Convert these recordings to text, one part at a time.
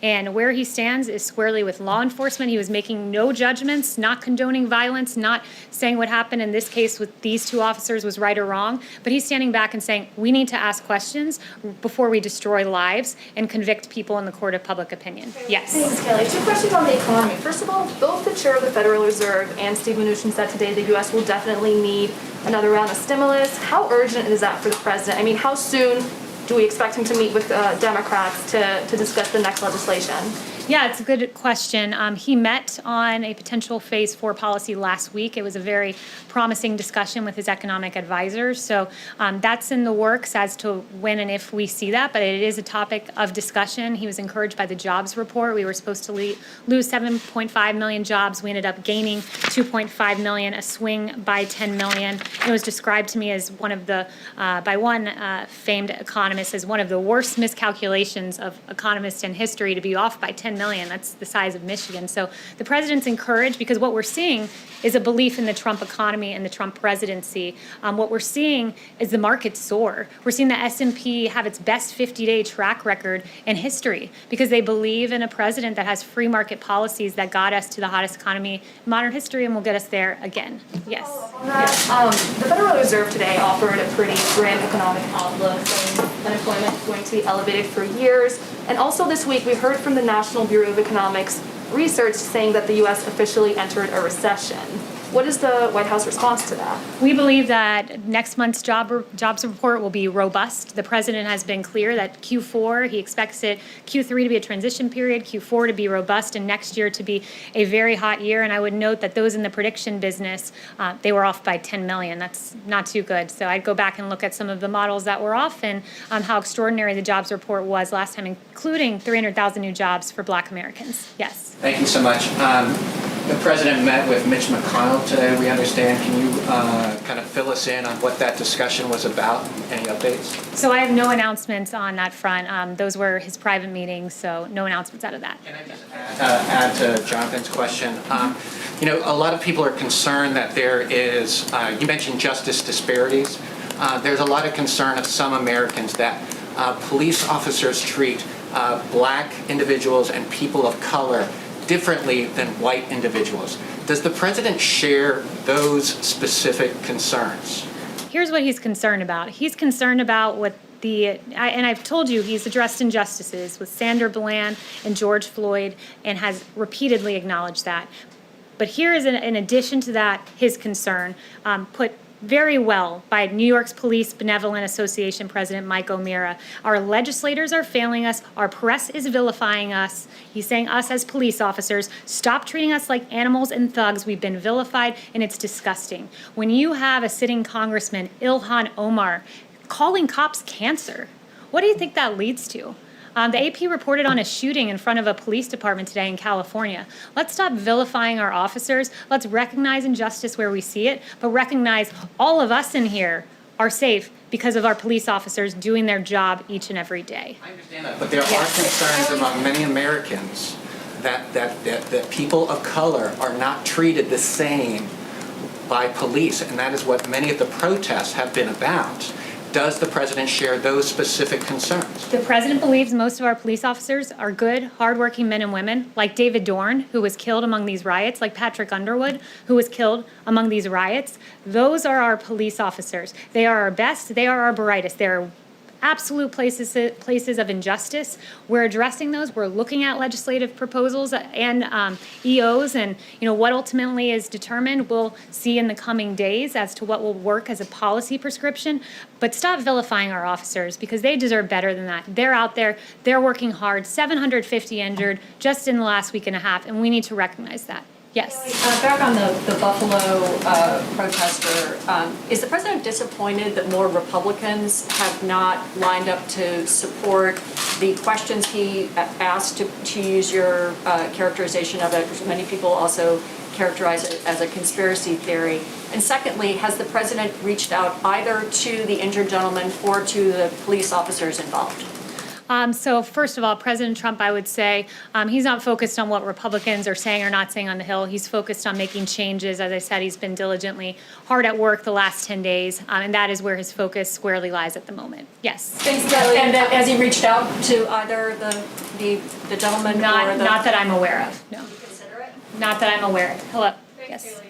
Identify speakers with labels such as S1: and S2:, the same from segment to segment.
S1: And where he stands is squarely with law enforcement. He was making no judgments, not condoning violence, not saying what happened in this case with these two officers was right or wrong. But he's standing back and saying, we need to ask questions before we destroy lives and convict people in the court of public opinion. Yes.
S2: Thanks, Kayleigh. Two questions on the economy. First of all, both the chair of the Federal Reserve and Steve Mnuchin said today the U.S. will definitely need another round of stimulus. How urgent is that for the president? I mean, how soon do we expect him to meet with Democrats to discuss the next legislation?
S1: Yeah, it's a good question. He met on a potential Phase 4 policy last week. It was a very promising discussion with his economic advisors. So that's in the works as to when and if we see that, but it is a topic of discussion. He was encouraged by the jobs report. We were supposed to lose 7.5 million jobs. We ended up gaining 2.5 million, a swing by 10 million. It was described to me as one of the, by one famed economist, as one of the worst miscalculations of economists in history to be off by 10 million. That's the size of Michigan. So the president's encouraged because what we're seeing is a belief in the Trump economy and the Trump presidency. What we're seeing is the market soar. We're seeing the S&P have its best 50-day track record in history because they believe in a president that has free market policies that got us to the hottest economy in modern history and will get us there again. Yes.
S2: The Federal Reserve today offered a pretty grim economic outlook, saying unemployment is going to be elevated for years. And also this week, we heard from the National Bureau of Economics research saying that the U.S. officially entered a recession. What is the White House response to that?
S1: We believe that next month's jobs report will be robust. The president has been clear that Q4, he expects Q3 to be a transition period, Q4 to be robust, and next year to be a very hot year. And I would note that those in the prediction business, they were off by 10 million. That's not too good. So I'd go back and look at some of the models that were off and how extraordinary the jobs report was last time, including 300,000 new jobs for Black Americans. Yes.
S3: Thank you so much. The president met with Mitch McConnell today, we understand. Can you kind of fill us in on what that discussion was about? Any updates?
S1: So I have no announcements on that front. Those were his private meetings, so no announcements out of that.
S3: Can I just add to Jonathan's question? You know, a lot of people are concerned that there is, you mentioned justice disparities. There's a lot of concern of some Americans that police officers treat Black individuals and people of color differently than white individuals. Does the president share those specific concerns?
S1: Here's what he's concerned about. He's concerned about what and I've told you he's addressed injustices with Sandra Bland and George Floyd and has repeatedly acknowledged that. But here is, in addition to that, his concern, put very well by New York's Police Benevolent Association President Mike O'Meara. Our legislators are failing us. Our press is vilifying us. He's saying us as police officers, stop treating us like animals and thugs. We've been vilified, and it's disgusting. When you have a sitting congressman, Ilhan Omar, calling cops cancer, what do you think that leads to? The AP reported on a shooting in front of a police department today in California. Let's stop vilifying our officers. Let's recognize injustice where we see it, but recognize all of us in here are safe because of our police officers doing their job each and every day.
S3: I understand that, but there are concerns among many Americans that people of color are not treated the same by police, and that is what many of the protests have been about. Does the president share those specific concerns?
S1: The president believes most of our police officers are good, hardworking men and women, like David Dorn, who was killed among these riots, like Patrick Underwood, who was killed among these riots. Those are our police officers. They are our best. They are our brightest. They're absolute places of injustice. We're addressing those. We're looking at legislative proposals and EOs, and what ultimately is determined we'll see in the coming days as to what will work as a policy prescription. But stop vilifying our officers because they deserve better than that. They're out there. They're working hard. 750 injured just in the last week and a half, and we need to recognize that. Yes.
S4: Back on the Buffalo protester, is the president disappointed that more Republicans have not lined up to support the questions he asked, to use your characterization of it, which many people also characterize it as a conspiracy theory? And secondly, has the president reached out either to the injured gentleman or to the police officers involved?
S1: So first of all, President Trump, I would say, he's not focused on what Republicans are saying or not saying on the Hill. He's focused on making changes. As I said, he's been diligently hard at work the last 10 days, and that is where his focus squarely lies at the moment. Yes.
S2: Thanks, Kayleigh.
S4: And then, has he reached out to either the gentleman or the?
S1: Not that I'm aware of, no.
S4: Consider it?
S1: Not that I'm aware of. Hello. Yes.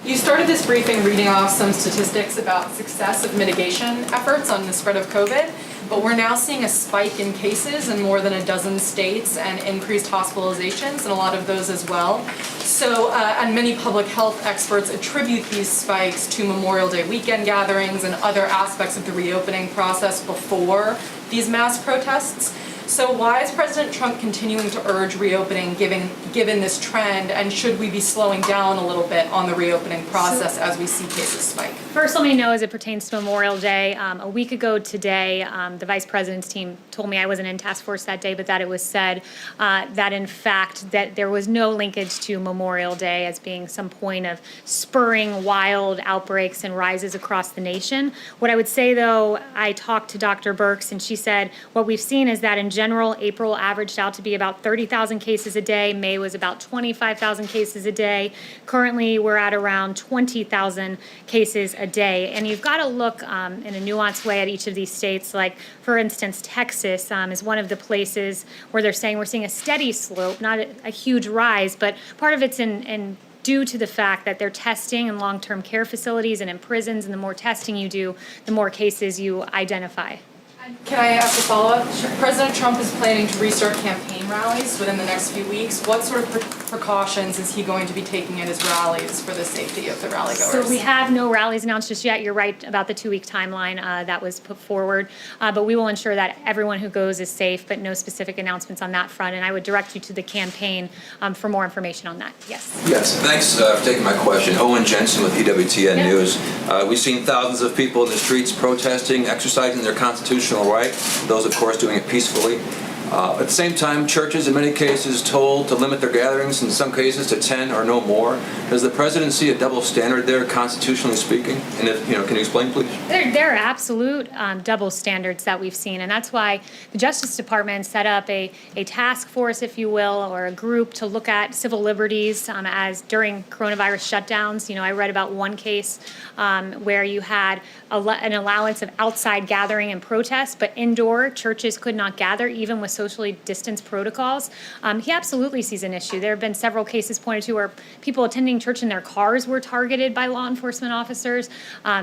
S5: You started this briefing reading off some statistics about success of mitigation efforts on the spread of COVID, but we're now seeing a spike in cases in more than a dozen states and increased hospitalizations in a lot of those as well. So, and many public health experts attribute these spikes to Memorial Day weekend gatherings and other aspects of the reopening process before these mass protests. So why is President Trump continuing to urge reopening given this trend, and should we be slowing down a little bit on the reopening process as we see cases spike?
S1: First, let me know as it pertains to Memorial Day. A week ago today, the Vice President's team told me I wasn't in task force that day, but that it was said that in fact that there was no linkage to Memorial Day as being some point of spurring wild outbreaks and rises across the nation. What I would say though, I talked to Dr. Birx and she said what we've seen is that in general, April averaged out to be about 30,000 cases a day. May was about 25,000 cases a day. Currently, we're at around 20,000 cases a day. And you've got to look in a nuanced way at each of these states. Like, for instance, Texas is one of the places where they're saying we're seeing a steady slope, not a huge rise, but part of it's in due to the fact that they're testing in long-term care facilities and in prisons, and the more testing you do, the more cases you identify.
S5: Can I ask a follow-up? Sure. President Trump is planning to restart campaign rallies within the next few weeks. What sort of precautions is he going to be taking at his rallies for the safety of the rallygoers?
S1: So we have no rallies announced just yet. You're right about the 2-week timeline that was put forward. But we will ensure that everyone who goes is safe, but no specific announcements on that front. And I would direct you to the campaign for more information on that. Yes.
S6: Yes, thanks for taking my question. Owen Jensen with EWTN
S1: Yeah.
S6: News. We've seen thousands of people in the streets protesting, exercising their constitutional right, those of course doing it peacefully. At the same time, churches in many cases told to limit their gatherings, in some cases to 10 or no more. Does the president see a double standard there, constitutionally speaking? And if, can you explain, please?
S1: There are absolute double standards that we've seen, and that's why the Justice Department set up a task force, if you will, or a group to look at civil liberties as during coronavirus shutdowns. I read about one case where you had an allowance of outside gathering and protest, but indoor churches could not gather, even with socially distanced protocols. He absolutely sees an issue. There have been several cases pointed to where people attending church in their cars were targeted by law enforcement officers.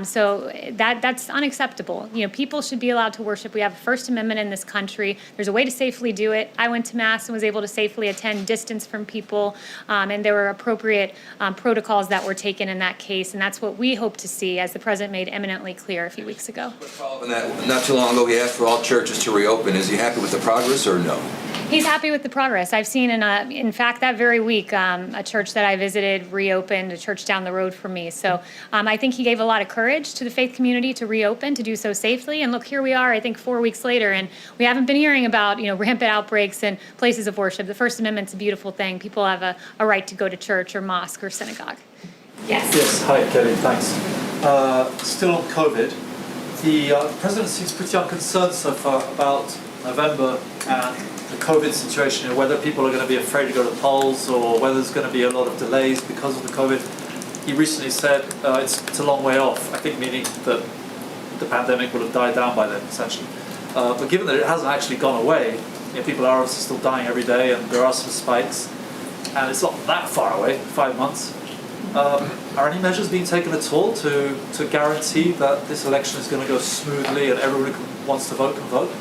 S1: So that's unacceptable. People should be allowed to worship. We have a First Amendment in this country. There's a way to safely do it. I went to Mass and was able to safely attend distance from people, and there were appropriate protocols that were taken in that case, and that's what we hope to see, as the President made eminently clear a few weeks ago.
S6: Not too long ago, he asked for all churches to reopen. Is he happy with the progress or no?
S1: He's happy with the progress. I've seen, in fact, that very week, a church that I visited reopened, a church down the road from me. So I think he gave a lot of courage to the faith community to reopen, to do so safely. And look, here we are, I think 4 weeks later, and we haven't been hearing about, rampant outbreaks in places of worship. The First Amendment's a beautiful thing. People have a right to go to church or mosque or synagogue. Yes.
S7: Yes, hi, Kayleigh, thanks. Still on COVID, the President seems pretty unconcerned so far about November and the COVID situation, whether people are going to be afraid to go to the polls or whether there's going to be a lot of delays because of the COVID. He recently said it's a long way off, I think meaning that the pandemic will have died down by then, essentially. But given that it hasn't actually gone away, people are obviously still dying every day and there are some spikes, and it's not that far away, 5 months. Are any measures being taken at all to guarantee that this election is going to go smoothly and everyone who wants to vote can vote?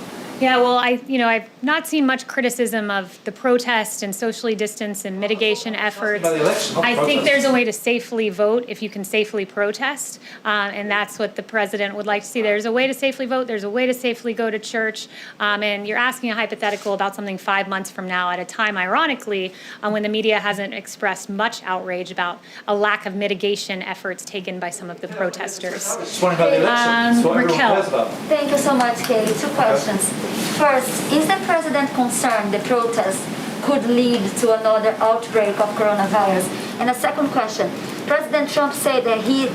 S1: Yeah, well, I've not seen much criticism of the protest and socially distanced and mitigation efforts.
S7: About the election, not
S1: I think
S7: protest.
S1: there's a way to safely vote if you can safely protest, and that's what the president would like to see. There's a way to safely vote. There's a way to safely go to church, and you're asking a hypothetical about something 5 months from now at a time, ironically, when the media hasn't expressed much outrage about a lack of mitigation efforts taken by some of the protesters.
S7: Just wondering about the election. That's what everyone
S1: Raquel.
S7: cares about.
S8: Thank you so much, Kayleigh. 2 questions. First, is the president concerned the protests could lead to another outbreak of coronavirus? And a second question, President Trump said that he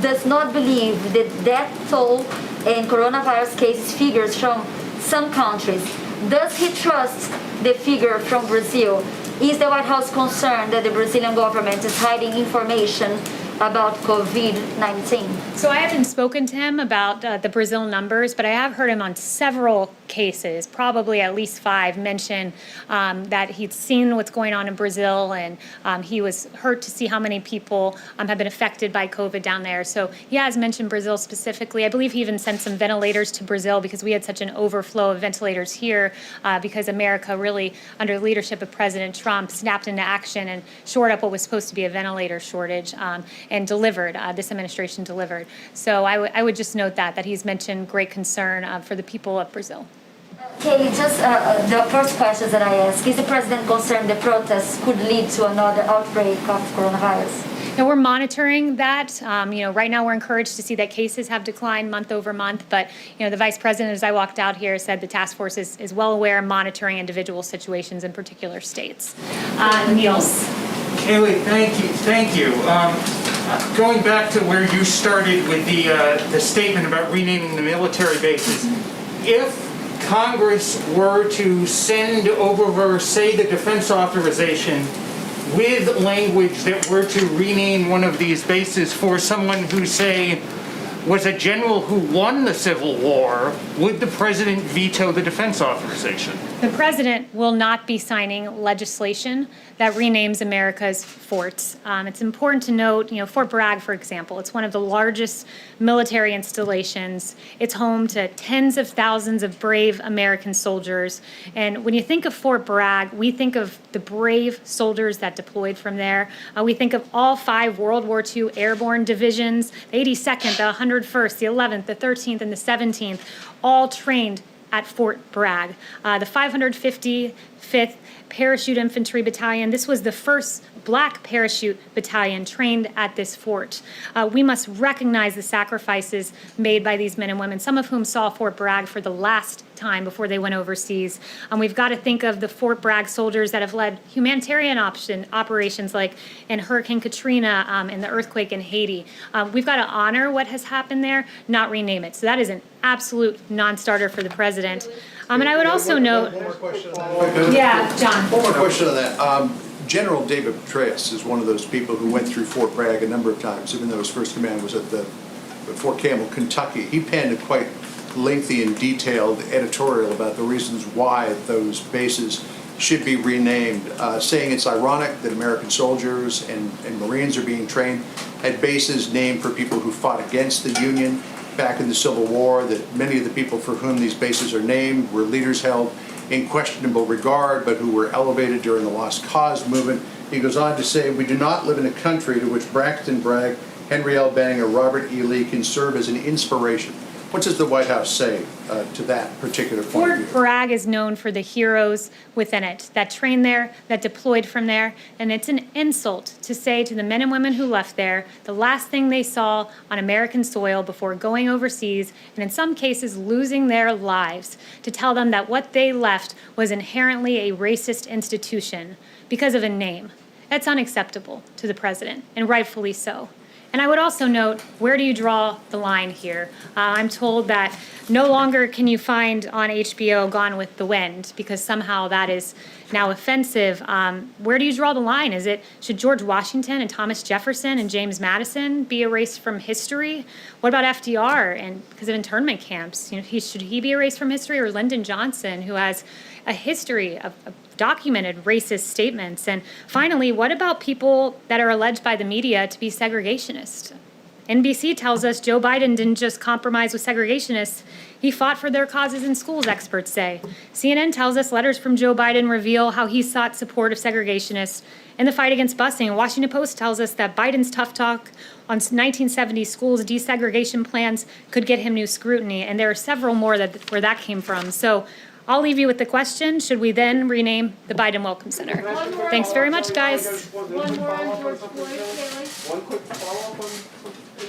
S8: does not believe the death toll in coronavirus cases figures from some countries. Does he trust the figure from Brazil? Is the White House concerned that the Brazilian government is hiding information about COVID-19?
S1: So I haven't spoken to him about the Brazil numbers, but I have heard him on several cases, probably at least 5, mention that he'd seen what's going on in Brazil, and he was hurt to see how many people have been affected by COVID down there. So he has mentioned Brazil specifically. I believe he even sent some ventilators to Brazil because we had such an overflow of ventilators here because America really, under the leadership of President Trump, snapped into action and shored up what was supposed to be a ventilator shortage. And delivered, this administration delivered. So I would just note that he's mentioned great concern for the people of Brazil.
S8: Kayleigh, just the first question that I asked, is the president concerned the protests could lead to another outbreak of coronavirus?
S1: Now, we're monitoring that. Right now we're encouraged to see that cases have declined month over month, but the vice president, as I walked out here, said the task force is well aware of monitoring individual situations in particular states. Niels.
S9: Kayleigh, thank you. Going back to where you started with the statement about renaming the military bases, if Congress were to send over, say, the defense authorization with language that were to rename one of these bases for someone who, say, was a general who won the Civil War, would the president veto the defense authorization?
S1: The president will not be signing legislation that renames America's forts. It's important to note, Fort Bragg, for example, it's one of the largest military installations. It's home to tens of thousands of brave American soldiers. And when you think of Fort Bragg, we think of the brave soldiers that deployed from there. We think of all 5 World War II airborne divisions, the 82nd, the 101st, the 11th, the 13th, and the 17th, all trained at Fort Bragg. The 555th Parachute Infantry Battalion, this was the first Black parachute battalion trained at this fort. We must recognize the sacrifices made by these men and women, some of whom saw Fort Bragg for the last time before they went overseas. We've got to think of the Fort Bragg soldiers that have led humanitarian operations like in Hurricane Katrina and the earthquake in Haiti. We've got to honor what has happened there, not rename it. So that is an absolute non-starter for the president. And I would also note...
S10: One more question on that.
S1: Yeah, John.
S10: One more question on that. General David Petraeus is one of those people who went through Fort Bragg a number of times, even though his first command was at the Fort Campbell, Kentucky. He penned a quite lengthy and detailed editorial about the reasons why those bases should be renamed, saying it's ironic that American soldiers and Marines are being trained at bases named for people who fought against the Union back in the Civil War, that many of the people for whom these bases are named were leaders held in questionable regard, but who were elevated during the Lost Cause movement. He goes on to say, we do not live in a country to which Braxton Bragg, Henry L. Bang, or Robert E. Lee can serve as an inspiration. What does the White House say to that particular point of view?
S1: Fort Bragg is known for the heroes within it that trained there, that deployed from there, and it's an insult to say to the men and women who left there the last thing they saw on American soil before going overseas, and in some cases losing their lives, to tell them that what they left was inherently a racist institution because of a name. That's unacceptable to the president, and rightfully so. And I would also note, where do you draw the line here? I'm told that no longer can you find on HBO Gone with the Wind because somehow that is now offensive. Where do you draw the line? Should George Washington and Thomas Jefferson and James Madison be erased from history? What about FDR and because of internment camps? Should he be erased from history, or Lyndon Johnson, who has a history of documented racist statements? And finally, what about people that are alleged by the media to be segregationists? NBC tells us Joe Biden didn't just compromise with segregationists, he fought for their causes in schools, experts say. CNN tells us letters from Joe Biden reveal how he sought support of segregationists in the fight against busing. And Washington Post tells us that Biden's tough talk on 1970s schools desegregation plans could get him new scrutiny. And there are several more where that came from. So I'll leave you with the question, should we then rename the Biden Welcome Center? Thanks very much, guys.
S8: One more on George Floyd, Kayleigh.
S10: One quick follow-up on